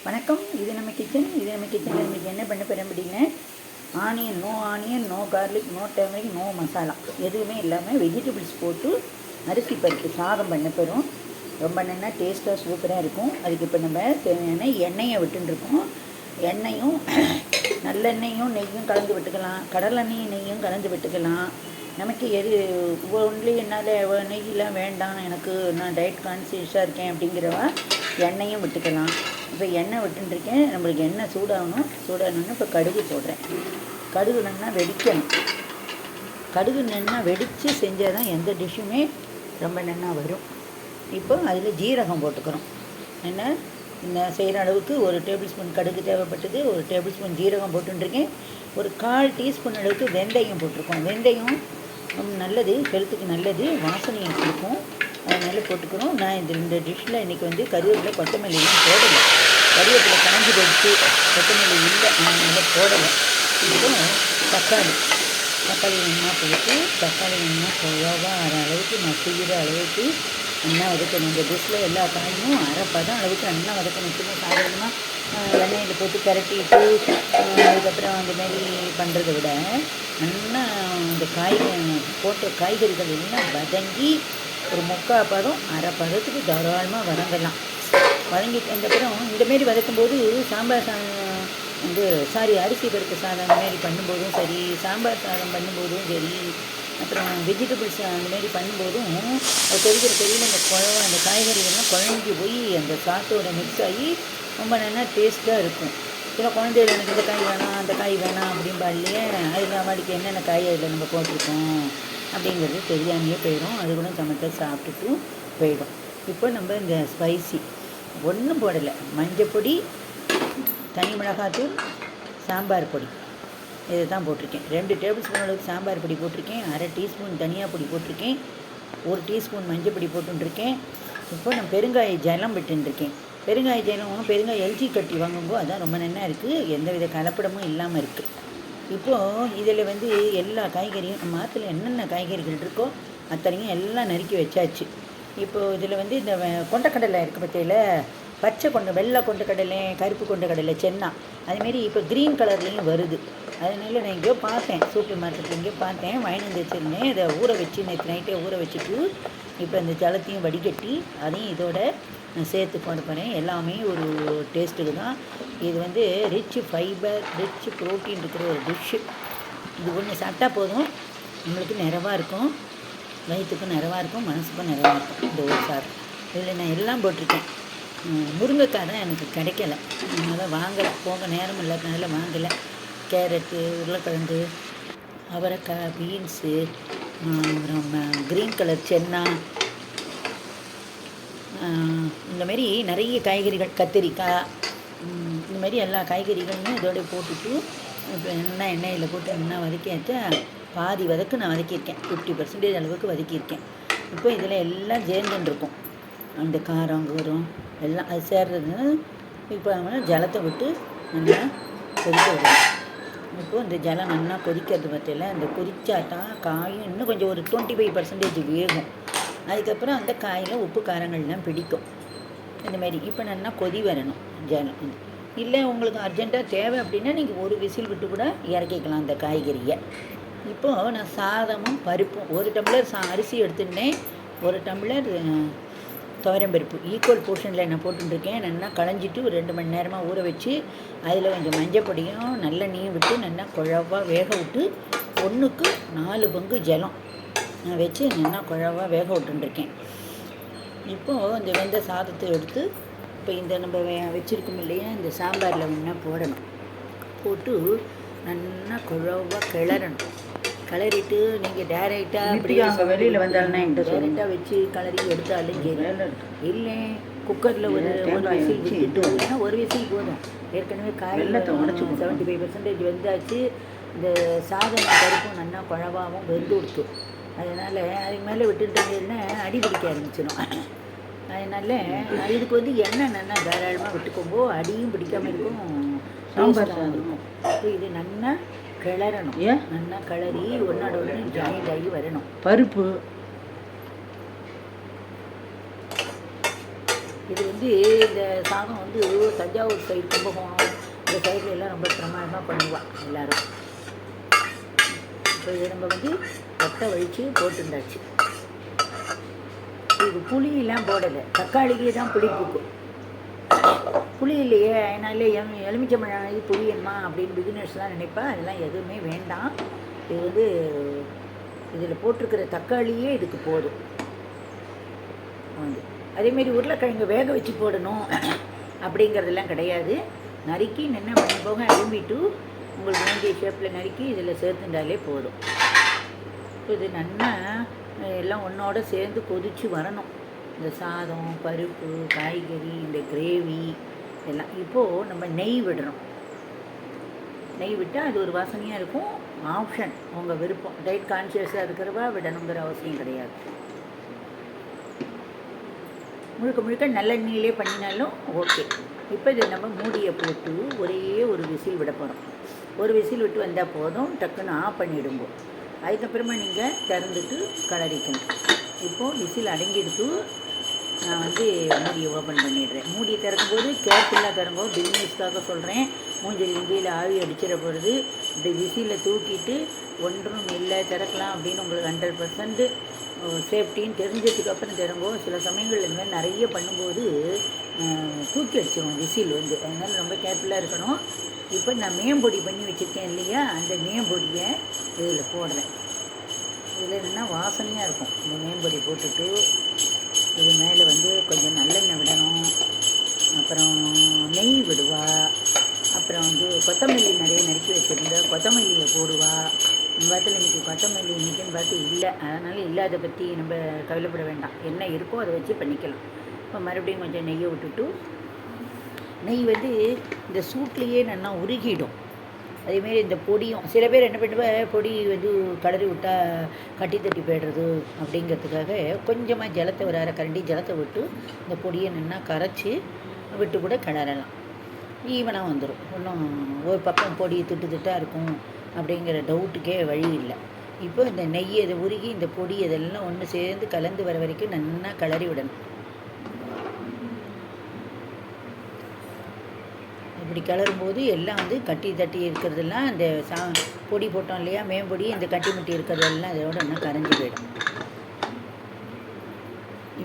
வணக்கம். இது நம்ம கிச்சனில் இன்றைக்கி என்ன பண்ண போகிறேன் அப்படின்னா, onion, no garlic, no turmeric, no masala எதுவுமே இல்லாமல் வெஜிடபிள்ஸ் போட்டு அரிசி பருப்பு சாதம் பண்ண போகிறோம். ரொம்ப நல்லா டேஸ்ட்டாக சூப்பராக இருக்கும். அதுக்கு இப்போ நம்ம தேவையான எண்ணெயை விட்டுருக்கோம். எண்ணெயும் நல்லெண்ணெயும் நெய்யும் கலந்து விட்டுக்கலாம், கடலெண்ணெயும் நெய்யும் கலந்து விட்டுக்கலாம். நமக்கு எது ஒன்லி என்னால் நெய்யெலாம் வேண்டாம், எனக்கு நான் டயட் கான்சியஸாக இருக்கேன் அப்படிங்கிறவா எண்ணெயும் விட்டுக்கலாம். இப்போ எண்ணெய் விட்டுருக்கேன். நம்மளுக்கு எண்ணெய் சூடாகணுன்னு இப்போ கடுகு போடுறேன். கடுகு நல்லா வெடிக்கணும். கடுகு நல்லா வெடித்து செஞ்சால் தான் எந்த டிஷ்ஷுமே ரொம்ப நல்லா வரும். இப்போ அதில் ஜீரகம் போட்டுக்கிறோம். என்ன இந்த செய்கிற அளவுக்கு ஒரு டேபிள் ஸ்பூன் கடுகு தேவைப்பட்டது, ஒரு டேபிள் ஸ்பூன் ஜீரகம் போட்டுருக்கேன், ஒரு 1/4 டீஸ்பூன் அளவுக்கு வெந்தயம் போட்டிருக்கோம். வெந்தயம் நல்லது, ஹெல்த்துக்கு நல்லது, வாசனையை கொடுக்கும், அதனால் போட்டுக்கிறோம். நான் இந்த டிஷ்ஷில் இன்றைக்கி வந்து கருவேப்பிலை கொத்தமல்லியும் போடலை. கருவேப்பிலை காஞ்சி போட்டு கொத்தமல்லி இல்லை, அதனால் போடலை. இப்போ தக்காளி நல்லா போட்டு தக்காளி நல்லா குழவா அரை அளவுக்கு மசிகிற அளவுக்கு நல்லா வதக்கணும். இந்த டிஷ்ஷில் எல்லா காயும் அரைப்பதம் அளவுக்கு நல்லா வதக்கணும். சும்மா சாதாரணமாக எண்ணெயில் போட்டு பரட்டிட்டு அதுக்கப்புறம் அந்தமாரி பண்ணுறதை விட நல்லா இந்த போட்ட காய்கறிகள் எல்லாம் வதங்கி ஒரு 3/4 பதம் அரை பதத்துக்கு தாராளமாக வதங்கலாம். வதங்கிட்டு அப்புறம் இந்தமாரி வதக்கும்போது சாம்பார் சாதம் அரிசி பருப்பு சாதம் அந்தமாரி பண்ணும்போதும் சரி, சாம்பார் சாதம் பண்ணும்போதும் சரி, அப்புறம் வெஜிடபிள்ஸ் அந்தமாரி பண்ணும்போதும் அது தெரியல அந்த காய்கறிகள்லாம் குழஞ்சி போய் அந்த சாத்தோட மிக்ஸ் ஆகி ரொம்ப நல்லா டேஸ்ட்டாக இருக்கும். சில குழந்தைகள் எனக்கு இந்த காய் வேணாம் அந்த காய் வேணாம் அப்படின்பா இல்லையே, அதில் அவளுக்கு என்னென்ன காய் அதில் நம்ம போட்டிருக்கோம் அப்படிங்கிறது தெரியாமையே போயிடும். அது கூட சமைக்க சாப்பிட்டுட்டும் போயிடும். இப்போ நம்ம இந்த ஸ்பைசி ஒன்றும் போடலை, மஞ்சள் பொடி, தனி மிளகாத்தூள், சாம்பார் பொடி, இதை தான் போட்டிருக்கேன். 2 டேபிள் ஸ்பூன் அளவுக்கு சாம்பார் பொடி போட்டிருக்கேன், அரை டீஸ்பூன் தனியா பொடி போட்டிருக்கேன், 1 டீஸ்பூன் மஞ்சள் பொடி போட்டுருக்கேன். இப்போ நான் பெருங்காய ஜலம் விட்டுருக்கேன். பெருங்காய எல்ஜி கட்டி வாங்கும்போது அதான் ரொம்ப நல்லா இருக்குது, எந்த வித கலப்படமும் இல்லாமல் இருக்குது. இப்போது இதில் வந்து எல்லா காய்கறியும் நம்ம ஆற்றுல என்னென்ன காய்கறிகள் இருக்கோ அத்தனையும் எல்லாம் நறுக்கி வச்சாச்சு. இப்போது இதில் வந்து இந்த கொண்டக்கடலை இருக்குது பற்றியில், வெள்ளை கொண்டக்கடலை, கருப்பு கொண்டக்கடலை, சென்னா, அதுமாரி இப்போ க்ரீன் கலர்லேயும் வருது. அதனால நான் எங்கேயோ பார்த்தேன், சூப்பர் மார்க்கெட்டில் எங்கேயோ பார்த்தேன், வாங்கி வந்து வச்சுருந்தேன். அதை ஊற வச்சு நேற்று நைட்டே ஊற வச்சுட்டு இப்போ இந்த ஜலத்தையும் வடிகட்டி அதையும் இதோட நான் சேர்த்து போட போகிறேன். எல்லாமே ஒரு டேஸ்ட்டுக்கு தான். இது வந்து ரிச் ஃபைபர், ரிச் ப்ரோட்டீன் இருக்கிற ஒரு டிஷ்ஷு. இது ஒன்று சாப்பிட்டா போதும், நம்மளுக்கு நிறைவாக இருக்கும், வயிற்றுக்கும் நிறைவாக இருக்கும், மனசுக்கும் நிறைவாக இருக்கும். இந்த ஒரு சாதம் இதில் நான் எல்லாம் போட்டிருக்கேன். முருங்கைக்காய் தான் எனக்கு கிடைக்கல, அதனால் வாங்கலை, போக நேரம் இல்லாதனால வாங்கலை. கேரட்டு, உருளைக்கிழங்கு, அவரைக்காய், பீன்ஸு, அப்புறம் க்ரீன் கலர் சென்னா, இந்தமாரி நிறைய காய்கறிகள், கத்திரிக்காய், இந்தமாரி எல்லா காய்கறிகளும் இதோட போட்டுட்டு இப்போ நல்லா எண்ணெயில் போட்டு நல்லா வதக்கியாச்சா. பாதி வதக்கு நான் வதக்கியிருக்கேன், 50% அளவுக்கு வதக்கியிருக்கேன். இப்போ இதில் எல்லாம் சேர்ந்துருக்கும், அந்த காரம் எல்லாம் அது சேர்றது. இப்போ ஜலத்தை விட்டு நல்லா கொதிக்க விடணும். இப்போது இந்த ஜலம் நல்லா கொதிக்கிறது பற்றியில் அந்த கொதிச்சாதான் காயும் இன்னும் கொஞ்சம் ஒரு 25% வேகும். அதுக்கப்புறம் அந்த காயில் உப்பு காரங்கள்லாம் பிடிக்கும். இந்தமாரி இப்போ நல்லா கொதி வரணும் ஜலம். இல்லை உங்களுக்கு அர்ஜெண்ட்டாக தேவை அப்படின்னா நீங்கள் ஒரு விசில் விட்டு கூட இறக்கிக்கலாம் அந்த காய்கறியை. இப்போது நான் சாதமும் பருப்பும் 1 டம்ளர் அரிசி எடுத்துட்டேன், 1 டம்ளர் துவரம்பருப்பு ஈக்குவல் போர்ஷனில் நான் போட்டுருக்கேன். நல்லா களைஞ்சிட்டு ஒரு 2 மணி நேரமாக ஊற வச்சு அதில் கொஞ்சம் மஞ்சள் பொடியும் நல்லெண்ணையும் விட்டு நல்லா குழவாக வேக விட்டு 1க்கு 4 பங்கு ஜலம் நான் வச்சு நல்லா குழவாக வேக விட்டுருக்கேன். இப்போது இந்த வெந்த சாதத்தை எடுத்து இப்போ இந்த நம்ம வச்சுருக்கோம் இல்லையா, இந்த சாம்பாரில் வேணா போடணும். போட்டு நல்லா குழவாக கிளறணும். கிளறிட்டு நீங்கள் டேரெக்டாக அப்படி வெளியில் வந்தாலும் டேரெக்டாக வச்சு கிளறி எடுத்தாலும் சரி, இல்லை குக்கரில் ஒரு விசில் விட்டுட்டு, ஏன்னா ஒரு விசில் போதும். ஏற்கனவே காய் 75% வெந்தாச்சு. இந்த சாதம் பருப்பும் நல்லா குழவாகவும் வெந்து கொடுக்கும். அதனால் அதுக்கு மேலே விட்டுட்டீங்கன்னா அடி பிடிக்க ஆரம்பிச்சிடும். அதனால் இதுக்கு வந்து எண்ணெய் நல்லா தாராளமாக விட்டுக்கோம்போ அடியும் பிடிக்காமல் இருக்கும், சாம்பார் இருக்கும். இது நல்லா கிளறணும், நல்லா கிளறி ஒன்றோட ஒன்று ஜாயிண்ட் ஆகி வரணும். பருப்பு இது வந்து இந்த சாதம் வந்து தஞ்சாவூர் சைடு கும்பகோணம் இந்த சைடில் எல்லாம் ரொம்ப பிரமாதமாக பண்ணுவாள் எல்லோரும். இப்போ இதை நம்ம வந்து கொட்டை வழித்து போட்டுருந்தாச்சு. இது புளியெல்லாம் போடலை, தக்காளிக்கே தான் புளிப்புக்கு. புளி இல்லையே, அதனால எலுமிச்சம்பழம் இது புளியணுமா அப்படின்னு பிகினர்ஸ்லாம் நினைப்பா. அதெல்லாம் எதுவுமே வேண்டாம். இது வந்து இதில் போட்டிருக்கிற தக்காளியே இதுக்கு போதும். வந்து அதேமாரி உருளைக்கிழங்கு வேக வச்சு போடணும் அப்படிங்கிறதெல்லாம் கிடையாது. நறுக்கி என்ன பண்ணி போக அரும்பிட்டு உங்களுக்கு வேண்டிய ஷேப்பில் நறுக்கி இதில் சேர்த்துட்டாலே போதும். இப்போ இது நல்லா எல்லாம் ஒன்றோட சேர்ந்து கொதித்து வரணும். இந்த சாதம், பருப்பு, காய்கறி, இந்த கிரேவி எல்லாம். இப்போது நம்ம நெய் விடுறோம். நெய் விட்டால் அது ஒரு வாசனையாக இருக்கும். ஆப்ஷன், உங்கள் விருப்பம். டயட் கான்ஷியஸாக இருக்கிறவா விடணுங்கிற அவசியம் கிடையாது. முழுக்க முழுக்க நல்லெண்ணெயிலே பண்ணினாலும் ஓகே. இப்போ இதை நம்ம மூடியை போட்டு ஒரே ஒரு விசில் விட போகிறோம். ஒரு விசில் விட்டு வந்தால் போதும், டக்குன்னு ஆஃப் பண்ணிவிடும்போது. அதுக்கப்புறமா நீங்கள் திறந்துட்டு கலரிக்கணும். இப்போது விசில் அடங்கிடுத்து. நான் வந்து மூடியை ஓப்பன் பண்ணிடுறேன். மூடியை திறக்கும்போது கேர்ஃபுல்லாக திறங்கும்போது பிகினர்ஸ்க்காக சொல்கிறேன். மூஞ்சில் இங்கேயில் ஆவி அடிச்சிட போகிறது. இப்படி விசிலில் தூக்கிட்டு ஒன்றும் இல்லை திறக்கலாம் அப்படின்னு உங்களுக்கு 100% சேஃப்டின்னு தெரிஞ்சதுக்கப்புறம் திறங்கோ. சில சமயங்கள் இந்த மாதிரி நிறைய பண்ணும்போது தூக்கி அடிச்சிடும் விசில் வந்து. அதனால் ரொம்ப கேர்ஃபுல்லாக இருக்கணும். இப்போ நான் மேம்பொடி பண்ணி வச்சுருக்கேன் இல்லையா, அந்த மேம்பொடியை இதில் போடுறேன். இதில் என்னென்னா வாசனையாக இருக்கும். இந்த மேம்பொடி போட்டுட்டு இது மேலே வந்து கொஞ்சம் நல்லெண்ணெய் விடணும். அப்புறம் நெய் விடுவா. அப்புறம் வந்து கொத்தமல்லி நிறைய நறுக்கி வச்சுருந்தா கொத்தமல்லியை போடுவா. பார்த்துல இன்றைக்கி கொத்தமல்லி இன்றைக்கின்னு பார்த்து இல்லை, அதனால் இல்லாத பற்றி நம்ம கவலைப்பட வேண்டாம். என்ன இருக்கோ அதை வச்சு பண்ணிக்கலாம். இப்போ மறுபடியும் கொஞ்சம் நெய்யை விட்டுட்டு, நெய் வந்து இந்த சூட்லேயே நல்லா உருகிடும். அதேமாரி இந்த பொடியும் சில பேர் என்ன பண்ணுவேன், பொடி வந்து கலரி விட்டால் கட்டி தட்டி போய்டுறது அப்படிங்கிறதுக்காக கொஞ்சமாக ஜலத்தை ஒரு அரை கரண்டி ஜலத்தை விட்டு இந்த பொடியை நல்லா கரைச்சி விட்டு கூட கிளறலாம். ஈவனாக வந்துடும். ஒன்றும் ஒரு பக்கம் பொடி திட்டு திட்டாக இருக்கும் அப்படிங்கிற டவுட்டுக்கே வழி இல்லை. இப்போ இந்த நெய் இதை உருகி இந்த பொடி இதெல்லாம் ஒன்று சேர்ந்து கலந்து வர வரைக்கும் நல்லா கிளறி விடணும். இப்படி கிளறும்போது எல்லாம் வந்து கட்டி தட்டி இருக்கிறதெல்லாம் அந்த பொடி போட்டோம் இல்லையா, மேம்பொடி, இந்த கட்டி முட்டி இருக்கிறதெல்லாம் அதோட இன்னும் கரைஞ்சி போயிடும்.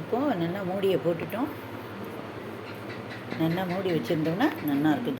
இப்போது நல்லா மூடியை போட்டுட்டோம். நல்லா மூடி வச்சுருந்தோம்னா நல்லா இருக்கும்.